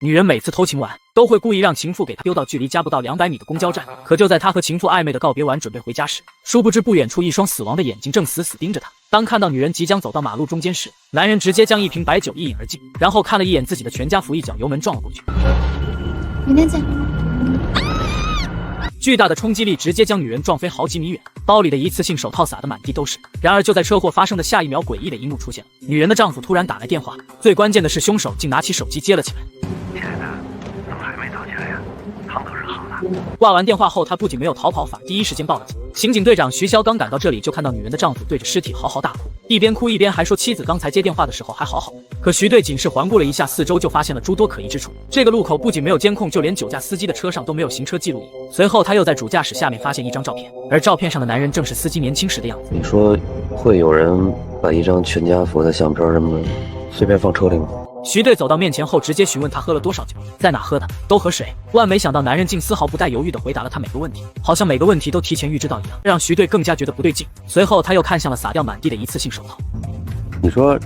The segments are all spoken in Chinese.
女人每次偷情完，都会故意让情妇给她丢到距离家不到200米的公交站。可就在她和情妇暧昧的告别完，准备回家时，殊不知不远处一双死亡的眼睛正死死盯着她。当看到女人即将走到马路中间时，男人直接将一瓶白酒一饮而尽，然后看了一眼自己的全家福，一脚油门撞了过去。明天见。巨大的冲击力直接将女人撞飞好几米远，包里的一次性手套撒得满地都是。然而就在车祸发生的下一秒，诡异的一幕出现了，女人的丈夫突然打来电话，最关键的是凶手竟拿起手机接了起来。亲爱的，怎么还没到家呀？汤都热好了。挂完电话后，他不仅没有逃跑，反第一时间报了警。刑警队长徐潇刚赶到这里，就看到女人的丈夫对着尸体嚎啕大哭，一边哭一边还说妻子刚才接电话的时候还好好的。可徐队仅是环顾了一下四周，就发现了诸多可疑之处。这个路口不仅没有监控，就连酒驾司机的车上都没有行车记录仪。随后他又在主驾驶下面发现一张照片，而照片上的男人正是司机年轻时的样子。你说会有人把一张全家福的相片什么的随便放车里吗？徐队走到面前后，直接询问他喝了多少酒，在哪喝的，都和谁。万没想到男人竟丝毫不带犹豫地回答了他每个问题，好像每个问题都提前预知到一样，让徐队更加觉得不对劲。随后他又看向了洒掉满地的一次性手套。你说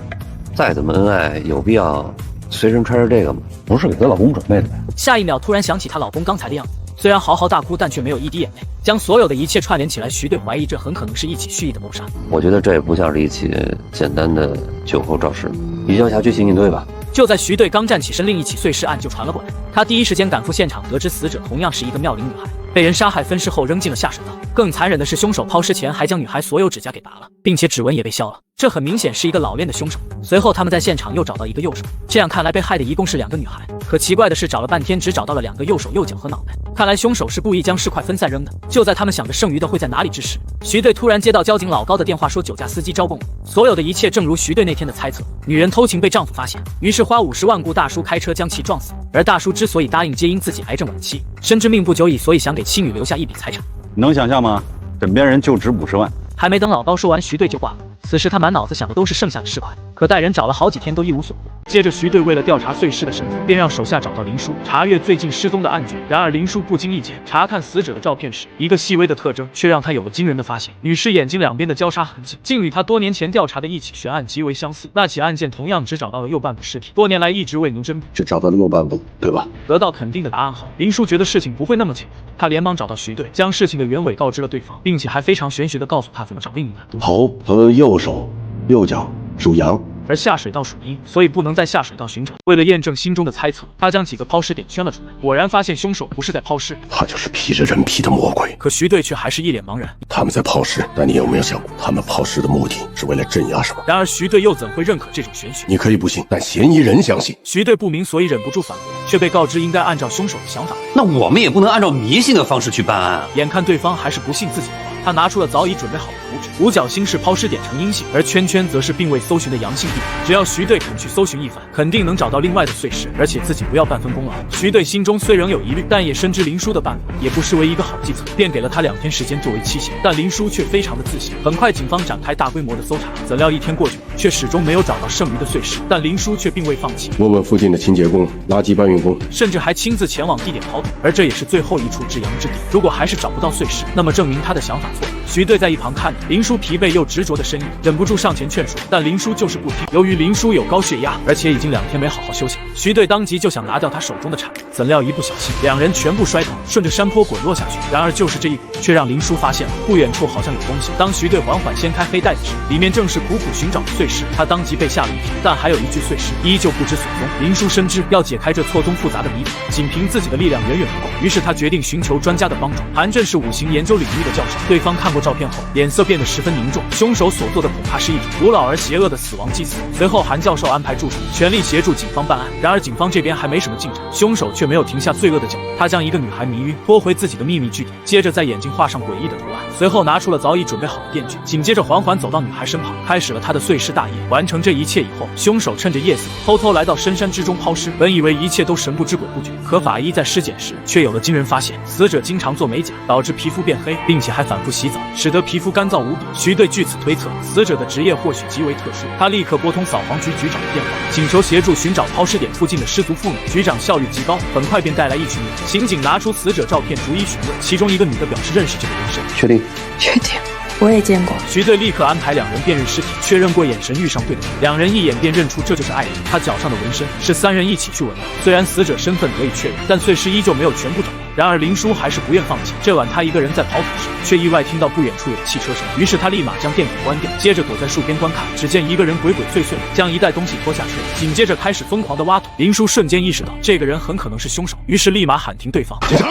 再怎么恩爱，有必要随身揣着这个吗？不是给她老公准备的呗？下一秒突然想起她老公刚才的样子，虽然嚎啕大哭，但却没有一滴眼泪。将所有的一切串联起来，徐队怀疑这很可能是一起蓄意的谋杀。我觉得这也不像是一起简单的酒后肇事，移交辖区刑警队吧。就在徐队刚站起身，另一起碎尸案就传了过来。他第一时间赶赴现场，得知死者同样是一个妙龄女孩，被人杀害分尸后扔进了下水道。更残忍的是，凶手抛尸前还将女孩所有指甲给拔了，并且指纹也被削了。这很明显是一个老练的凶手。随后他们在现场又找到一个右手，这样看来被害的一共是2个女孩。可奇怪的是，找了半天只找到了2个右手、右脚和脑袋，看来凶手是故意将尸块分散扔的。就在他们想着剩余的会在哪里之时，徐队突然接到交警老高的电话，说酒驾司机招供了。所有的一切正如徐队那天的猜测，女人偷情被丈夫发现，于是花50万雇大叔开车将其撞死。而大叔之所以答应，皆因自己癌症晚期，深知命不久矣，所以想给妻女留下一笔财产。能想象吗？枕边人就值50万。还没等老高说完，徐队就挂了。此时他满脑子想的都是剩下的尸块，可带人找了好几天都一无所获。接着徐队为了调查碎尸的身份，便让手下找到林叔，查阅最近失踪的案卷。然而林叔不经意间查看死者的照片时，一个细微的特征却让他有了惊人的发现：女士眼睛两边的交叉痕迹，竟与他多年前调查的一起悬案极为相似。那起案件同样只找到了右半部尸体，多年来一直未能侦破，只找到了右半部，对吧？得到肯定的答案后，林叔觉得事情不会那么简单，他连忙找到徐队，将事情的原委告知了对方，并且还非常玄学的告诉他怎么找另一半。头和右手、右脚属羊，而下水道属阴，所以不能在下水道寻找。为了验证心中的猜测，他将几个抛尸点圈了出来，果然发现凶手不是在抛尸，他就是披着人皮的魔鬼。可徐队却还是一脸茫然。他们在抛尸，但你有没有想过，他们抛尸的目的是为了镇压什么？然而徐队又怎会认可这种玄学？你可以不信，但嫌疑人相信。徐队不明所以，忍不住反驳，却被告知应该按照凶手的想法。那我们也不能按照迷信的方式去办案啊！眼看对方还是不信自己的话，他拿出了早已准备好的图纸，五角星是抛尸点呈阴性，而圈圈则是并未搜寻的阳性地点。只要徐队肯去搜寻一番，肯定能找到另外的碎尸，而且自己不要半分功劳。徐队心中虽仍有疑虑，但也深知林叔的办法也不失为一个好计策，便给了他2天时间作为期限。但林叔却非常的自信。很快警方展开大规模的搜查，怎料1天过去，却始终没有找到剩余的碎尸。但林叔却并未放弃，问问附近的清洁工、垃圾搬运工，甚至还亲自前往地点刨土，而这也是最后一处至阳之地。如果还是找不到碎尸，那么证明他的想法错了。徐队在一旁看着林叔疲惫又执着的身影，忍不住上前劝说，但林叔就是不听。由于林叔有高血压，而且已经2天没好好休息，徐队当即就想拿掉他手中的铲子，怎料一不小心，2人全部摔倒，顺着山坡滚落下去。然而就是这一滚，却让林叔发现了不远处好像有东西。当徐队缓缓掀开黑袋子时，里面正是苦苦寻找的碎尸，他当即被吓了一跳。但还有一具碎尸依旧不知所踪。林叔深知要解开这错综复杂的谜团，仅凭自己的力量远远不够，于是他决定寻求专家的帮助。韩震是五行研究领域的教授，对方看过照片后，脸色变得十分凝重。凶手所做的恐怕是一种古老而邪恶的死亡祭祀。随后韩教授安排助手全力协助警方办案。然而警方这边还没什么进展，凶手却没有停下罪恶的脚步。他将一个女孩迷晕，拖回自己的秘密据点，接着在眼睛画上诡异的图案，随后拿出了早已准备好的电锯，紧接着缓缓走到女孩身旁，开始了他的碎尸大业。完成这一切以后，凶手趁着夜色偷偷来到深山之中抛尸。本以为一切都神不知鬼不觉，可法医在尸检时却有了惊人发现，死者经常做美甲，导致皮肤变黑，并且还反复洗澡，使得皮肤干燥无比。徐队据此推测，死者的职业或许极为特殊。他立刻拨通扫黄局局长的电话，请求协助寻找抛尸点附近的失足妇女。局长效率极高，很快便带来一群人。刑警拿出死者照片逐一询问，其中一个女的表示认识这个人身。确定？确定。我也见过。徐队立刻安排两人辨认尸体，确认过眼神遇上对的人，两人一眼便认出这就是艾琳。他脚上的纹身是三人一起去纹的。虽然死者身份得以确认，但碎尸依旧没有全部找到。然而林叔还是不愿放弃。这晚他一个人在跑腿时，却意外听到不远处有汽车声，于是他立马将电筒关掉，接着躲在树边观看。只见一个人鬼鬼祟祟地将一袋东西拖下车，紧接着开始疯狂地挖土。林叔瞬间意识到这个人很可能是凶手，于是立马喊停对方。警察，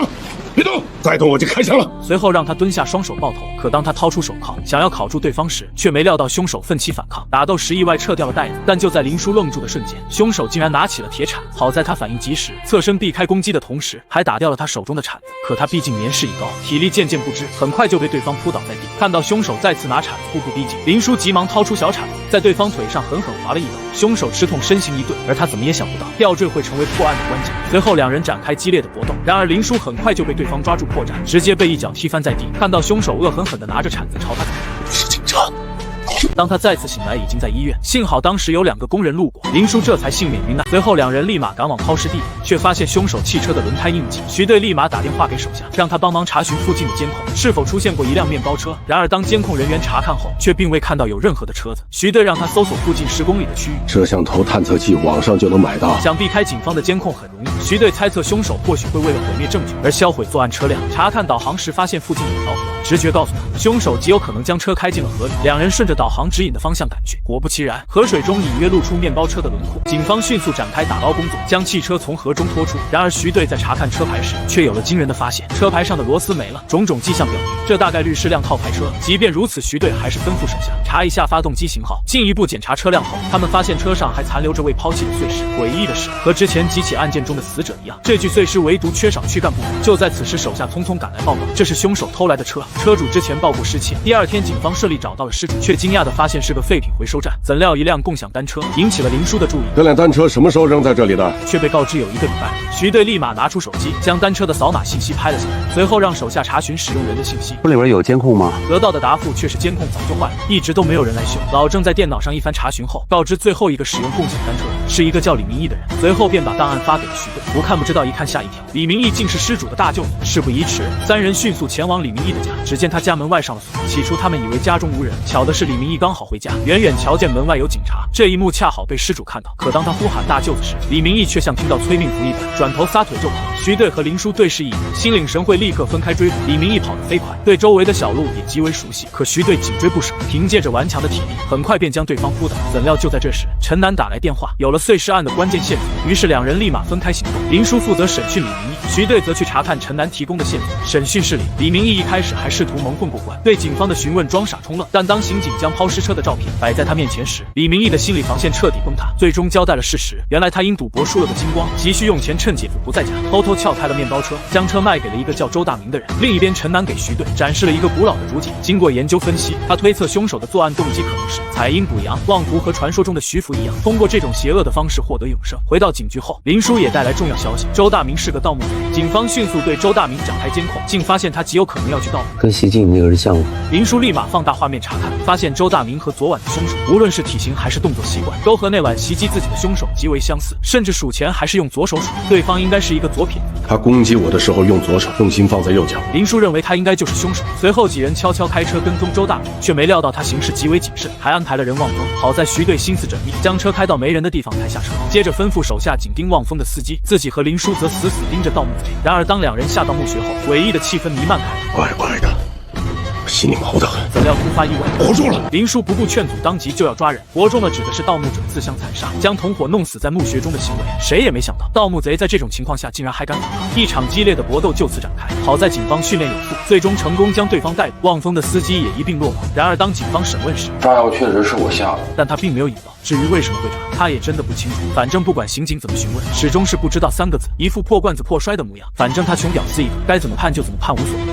别动，再动我就开枪了。随后让他蹲下，双手抱头。可当他掏出手铐想要铐住对方时，却没料到凶手奋起反抗，打斗时意外撤掉了袋子。但就在林叔愣住的瞬间，凶手竟然拿起了铁铲。好在他反应及时，侧身避开攻击的同时，还打掉了他手中的铲子。可他毕竟年事已高，体力渐渐不支，很快就被对方扑倒在地。看到凶手再次拿铲子步步逼近，林叔急忙掏出小铲子，在对方腿上狠狠划了一刀。凶手吃痛身形一顿，而他怎么也想不到吊坠会成为破案的关键。随后两人展开激烈的搏斗，然而林叔很快就被对方抓住破绽，直接被一脚踢翻在地。看到凶手恶狠狠地拿着铲子朝他走来，是警察。当他再次醒来，已经在医院。幸好当时有2个工人路过，林叔这才幸免于难。随后两人立马赶往抛尸地，却发现凶手汽车的轮胎印记。徐队立马打电话给手下，让他帮忙查询附近的监控，是否出现过一辆面包车。然而当监控人员查看后，却并未看到有任何的车子。徐队让他搜索附近10公里的区域，摄像头探测器网上就能买到，想避开警方的监控很容易。徐队猜测凶手或许会为了毁灭证据而销毁作案车辆。查看导航时发现附近有条河，直觉告诉他凶手极有可能将车开进了河里。两人顺着导航指引的方向赶去，果不其然，河水中隐约露出面包车的轮廓。警方迅速展开打捞工作，将汽车从河中拖出。然而徐队在查看车牌时，却有了惊人的发现，车牌上的螺丝没了，种种迹象表明这大概率是辆套牌车。即便如此，徐队还是吩咐手下查一下发动机型号。进一步检查车辆后，他们发现车上还残留着未抛弃的碎尸。诡异的是，和之前几起案件中的死者一样，这具碎尸唯独缺少躯干部分。就在此时，手下匆匆赶来报告，这是凶手偷来的车，车主之前报过失窃。第二天，警方顺利找到了失主，却惊讶地发现是个废品回收站。怎料一辆共享单车引起了林叔的注意。这辆单车什么时候扔在这里的？却被告知有1个礼拜。徐队立马拿出手机，将单车的扫码信息拍了下来，随后让手下查询使用人的信息。这里边有监控吗？得到的答复却是监控早就坏了，一直都没有人来修。老郑在电脑上一番查询后，告知最后一个使用共享单车的是一个叫李明义的人，随后便把档案发给了徐队。不看不知道，一看吓一跳，李明义竟是失主的大舅子。事不宜迟，3人迅速前往李明义的家。只见他家门外上了锁，起初他们以为家中无人，巧的是李明义刚好回家，远远瞧见门外有警察。这一幕恰好被失主看到。可当他呼喊大舅子时，李明义却像听到催命符一般，转头撒腿就跑。徐队和林叔对视一眼，心领神会，立刻分开追捕。李明义跑得飞快，对周围的小路也极为熟悉。可徐队紧追不舍，凭借着顽强的体力，很快便将对方扑倒。怎料就在这时，陈楠打来电话，有了碎尸案的关键线索。于是两人立马分开行动。林叔负责审讯李明义，徐队则去查看陈楠提供的线索。审讯室里，李明义一开始还试图蒙混过关，对警方的询问装傻充愣。但当刑警将抛尸车的照片摆在他面前时，李明义的心理防线彻底崩塌，最终交代了事实。原来他因赌博输了个精光，急需用钱，趁姐夫不在家，偷偷撬开了面包车，将车卖给了一个叫周大明的人。另一边，陈楠给徐队展示了一个古老的竹简。经过研究分析，他推测凶手的作案动机可能是采阴补阳，妄图和传说中的徐福一样，通过这种邪恶的方式获得永生。回到警局后，林叔也带来重要消息，周大明是个盗墓贼。警方迅速对周大明展开监控，竟发现他极有可能要去盗墓，跟袭击你那个人像吗？林叔立马放大画面查看，发现周大明和昨晚的凶手，无论是体型还是动作习惯，都和那晚袭击自己的凶手极为相似，甚至数钱还是用左手数。对方应该是一个左撇子。他攻击我的时候用左手，重心放在右脚。林叔认为他应该就是凶手。随后几人悄悄开车跟踪周大明，却没料到他行事极为谨慎，还安排了人望风。好在徐队心思缜密，将车开到没人的地方才下车，接着吩咐手下紧盯望风的司机，自己和林叔则死死盯着盗墓贼。然而当两人下到墓穴后，诡异的气氛弥漫开来，怪怪的，我心里毛得很。怎料突发意外，活住了！林叔不顾劝阻，当即就要抓人。活中了指的是盗墓者自相残杀，将同伙弄死在墓穴中的行为。谁也没想到，盗墓贼在这种情况下竟然还敢反抗，一场激烈的搏斗就此展开。好在警方训练有素，最终成功将对方逮捕，望风的司机也一并落网。然而当警方审问时，炸药确实是我下的，但他并没有引爆。至于为什么会炸，他也真的不清楚。反正不管刑警怎么询问，始终是不知道3个字，一副破罐子破摔的模样。反正他穷屌丝一个，该怎么判就怎么判，无所谓。